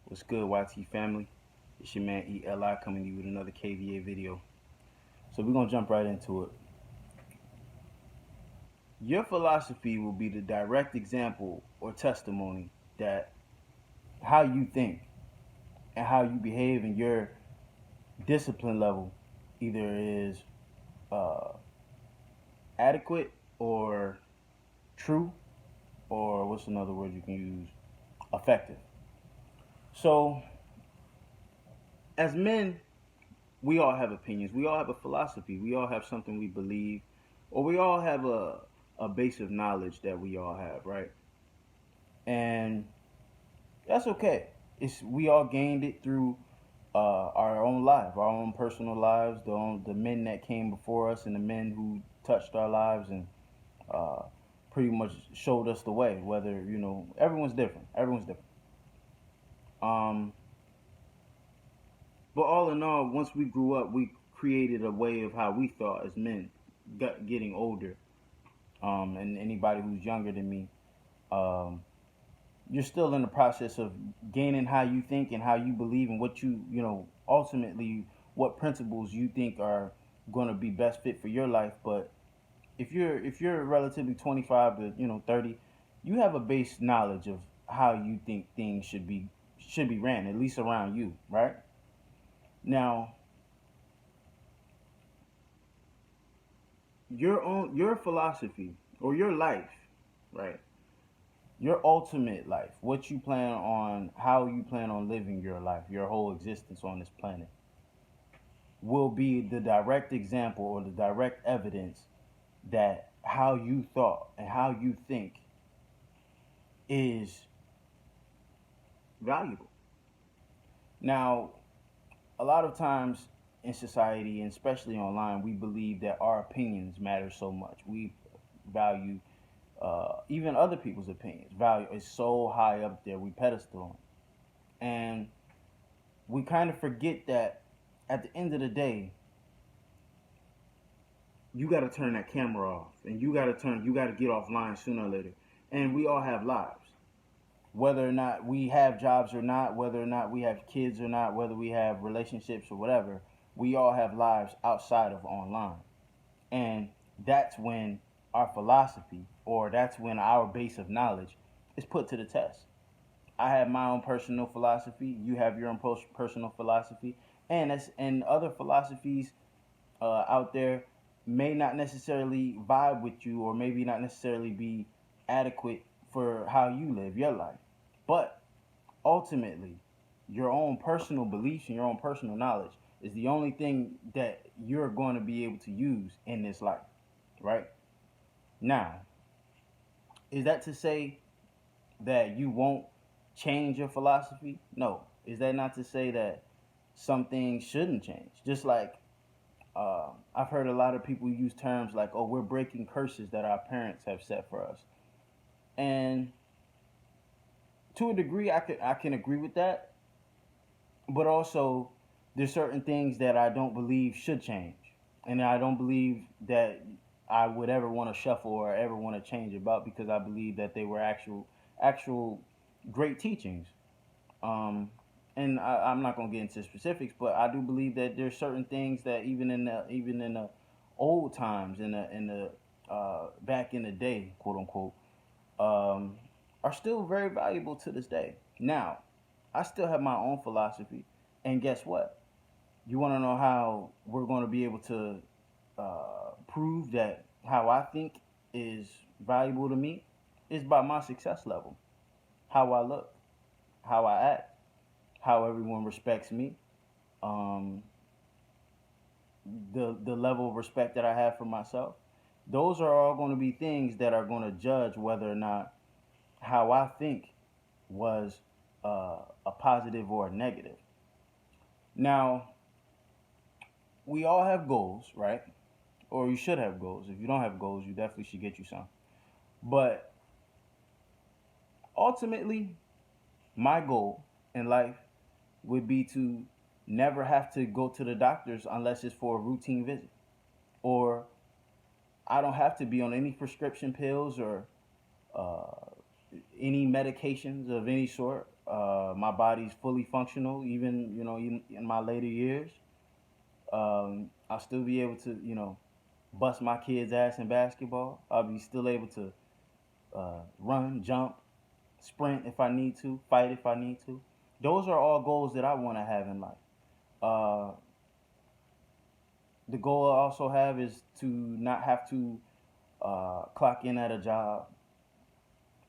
What's good, YT family? It's your man ELI coming to you with another KVA video. So we're gonna jump right into it. Your philosophy will be the direct example or testimony that how you think and how you behave in your discipline level either is uh, adequate or true, or what's another word you can use? Effective. So as men, we all have opinions. We all have a philosophy. We all have something we believe, or we all have a base of knowledge that we all have, right? And that's okay. It's we all gained it through our own life, our own personal lives, the men that came before us, and the men who touched our lives and uh, pretty much showed us the way. Whether everyone's different. Everyone's different. Um, But all in all, once we grew up, we created a way of how we thought as men, getting older. And anybody who's younger than me, um, you're still in the process of gaining how you think and how you believe and what ultimately what principles you think are going to be best fit for your life. But if you're relatively 25 to 30, you have a base knowledge of how you think things should be ran, at least around you, right? Now, your philosophy or your life, right? Your ultimate life, what you plan on, how you plan on living your life, your whole existence on this planet, will be the direct example or the direct evidence that how you thought and how you think is valuable. Now, a lot of times in society, and especially online, we believe that our opinions matter so much. We value even other people's opinions. Value is so high up there, we pedestal them. And we kind of forget that at the end of the day, you got to turn that camera off, and you got to get offline sooner or later. And we all have lives, whether or not we have jobs or not, whether or not we have kids or not, whether we have relationships or whatever. We all have lives outside of online, and that's when our philosophy, or that's when our base of knowledge, is put to the test. I have my own personal philosophy. You have your own personal philosophy, and other philosophies out there may not necessarily vibe with you, or maybe not necessarily be adequate for how you live your life. But ultimately, your own personal beliefs and your own personal knowledge is the only thing that you're going to be able to use in this life, right? Now, is that to say that you won't change your philosophy? No. Is that not to say that some things shouldn't change? Just like I've heard a lot of people use terms like, "Oh, we're breaking curses that our parents have set for us," and to a degree, I can agree with that. But also, there's certain things that I don't believe should change, and I don't believe that I would ever want to shuffle or ever want to change about, because I believe that they were actual great teachings. Um, and I'm not gonna get into specifics, but I do believe that there's certain things that even in the old times, in the back in the day, quote unquote, um, are still very valuable to this day. Now, I still have my own philosophy, and guess what? You want to know how we're going to be able to prove that how I think is valuable to me is by my success level, how I look, how I act, how everyone respects me, um, the level of respect that I have for myself. Those are all going to be things that are going to judge whether or not how I think was a positive or a negative. Now, we all have goals, right? Or you should have goals. If you don't have goals, you definitely should get you some. But ultimately, my goal in life would be to never have to go to the doctors unless it's for a routine visit, or I don't have to be on any prescription pills or uh, any medications of any sort. My body's fully functional, even in my later years. I'll still be able to bust my kids' ass in basketball. I'll be still able to run, jump, sprint if I need to, fight if I need to. Those are all goals that I want to have in life. Uh, the goal I also have is to not have to clock in at a job.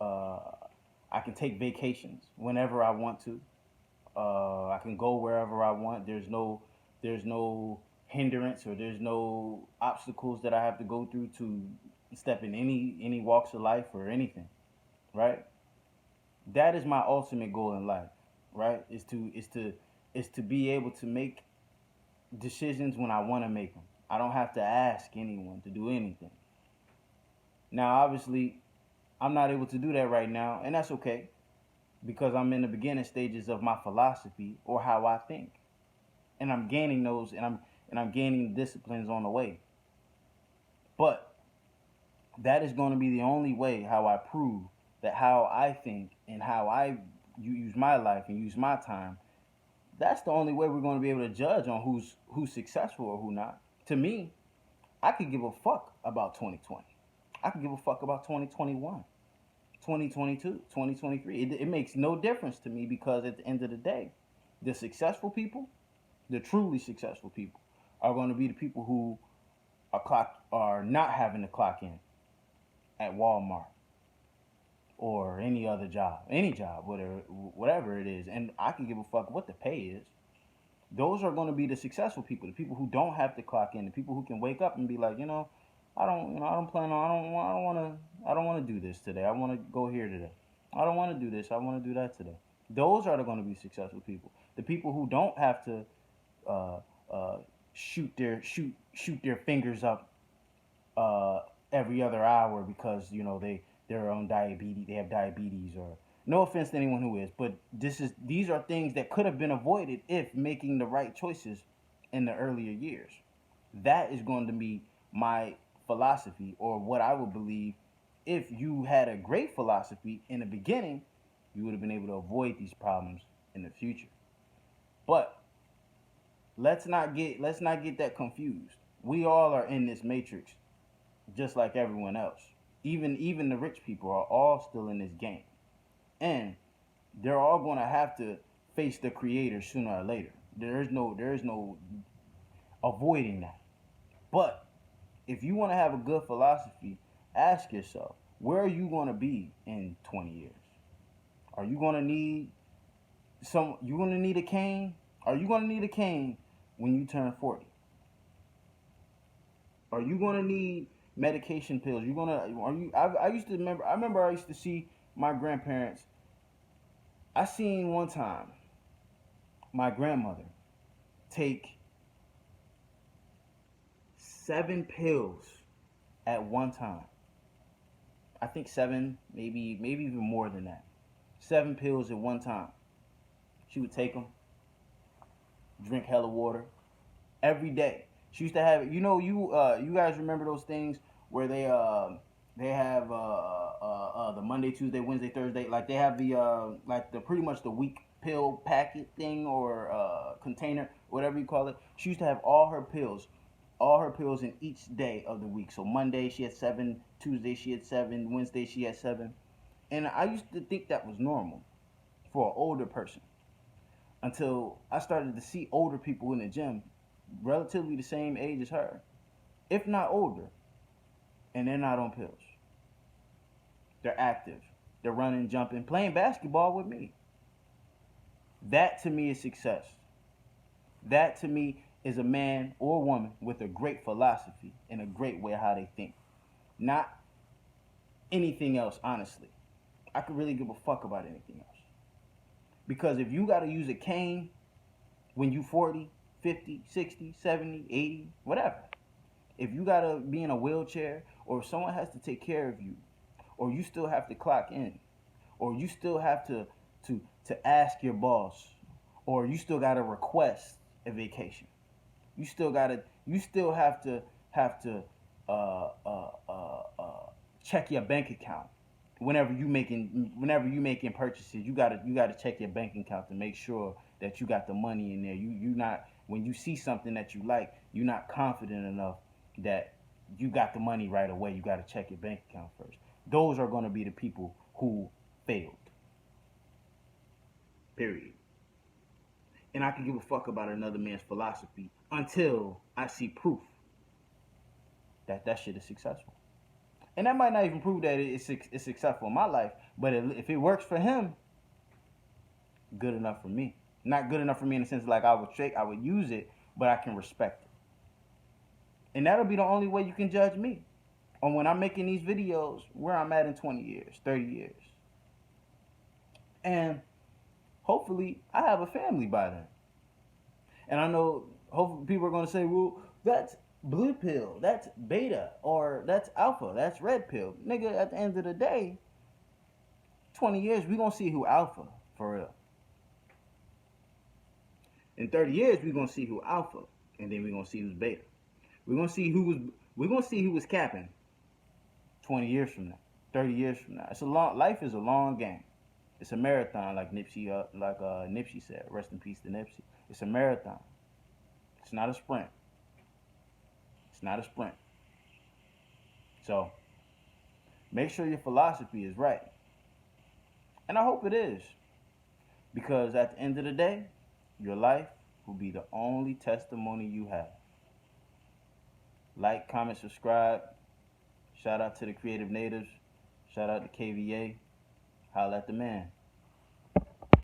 Uh, I can take vacations whenever I want to. I can go wherever I want. There's no hindrance or there's no obstacles that I have to go through to step in any walks of life or anything. Right? That is my ultimate goal in life. Right? Is to be able to make decisions when I want to make them. I don't have to ask anyone to do anything. Now, obviously, I'm not able to do that right now, and that's okay because I'm in the beginning stages of my philosophy or how I think, and I'm gaining those, and I'm gaining disciplines on the way. But that is going to be the only way how I prove that how I think and how I use my life and use my time. That's the only way we're going to be able to judge on who's successful or who not. To me, I could give a fuck about 2020. I could give a fuck about 2021, 2022, 2023. It makes no difference to me because at the end of the day, the successful people, the truly successful people, are going to be the people who are not having to clock in at Walmart or any job, whatever it is. And I can give a fuck what the pay is. Those are going to be the successful people, the people who don't have to clock in, the people who can wake up and be like, I don't plan on, I don't want to do this today. I want to go here today. I don't want to do this. I want to do that today. Those are going to be successful people. The people who don't have to uh, uh, shoot their fingers up uh, every other hour because they're on diabetes, they have diabetes, or no offense to anyone who is, but these are things that could have been avoided if making the right choices in the earlier years. That is going to be my philosophy, or what I would believe. If you had a great philosophy in the beginning, you would have been able to avoid these problems in the future. But let's not get that confused. We all are in this matrix just like everyone else. Even the rich people are all still in this game. And they're all going to have to face the creator sooner or later. There is no avoiding that. But if you want to have a good philosophy, ask yourself, where are you going to be in 20 years? Are you going to need you going to need a cane? Are you going to need a cane when you turn 40? Are you going to need medication pills? You going to are you I used to remember I used to see my grandparents. I seen one time my grandmother take 7 pills at one time. I think seven, maybe even more than that. 7 pills at one time. She would take them, drink hella water every day. She used to have, you guys remember those things where they have the Monday, Tuesday, Wednesday, Thursday, like they have the like the pretty much the week pill packet thing or container, whatever you call it. She used to have all her pills in each day of the week. So Monday she had 7, Tuesday she had 7, Wednesday she had 7, and I used to think that was normal for an older person until I started to see older people in the gym, relatively the same age as her, if not older, and they're not on pills. They're active. They're running, jumping, playing basketball with me. That to me is success. That to me is a man or woman with a great philosophy and a great way how they think. Not anything else, honestly. I could really give a fuck about anything else. Because if you got to use a cane when you 40, 50, 60, 70, 80, whatever, if you got to be in a wheelchair or if someone has to take care of you or you still have to clock in or you still have to ask your boss or you still got to request a vacation. You still have to uh, uh, uh, uh, check your bank account whenever you making purchases, you gotta check your bank account to make sure that you got the money in there. You not, when you see something that you like, you're not confident enough that you got the money right away. You got to check your bank account first. Those are going to be the people who failed. Period. And I can give a fuck about another man's philosophy until I see proof that that shit is successful. And that might not even prove that it's successful in my life, but if it works for him, good enough for me. Not good enough for me in the sense like I would use it, but I can respect it. And that'll be the only way you can judge me on when I'm making these videos, where I'm at in 20 years, 30 years. And hopefully I have a family by then. And I know hopefully people are going to say, well, that's blue pill, that's beta, or that's alpha, that's red pill. Nigga, at the end of the day, 20 years, we going to see who alpha, for real. In 30 years, we're going to see who alpha, and then we're going to see who's beta. We're going to see who was capping 20 years from now, 30 years from now. Life is a long game. It's a marathon, like Nipsey said. Rest in peace to Nipsey. It's a marathon. It's not a sprint. It's not a sprint. So, make sure your philosophy is right. And I hope it is. Because at the end of the day, your life will be the only testimony you have. Like, comment, subscribe. Shout out to the Creative Natives. Shout out to KVA. Holla at the man.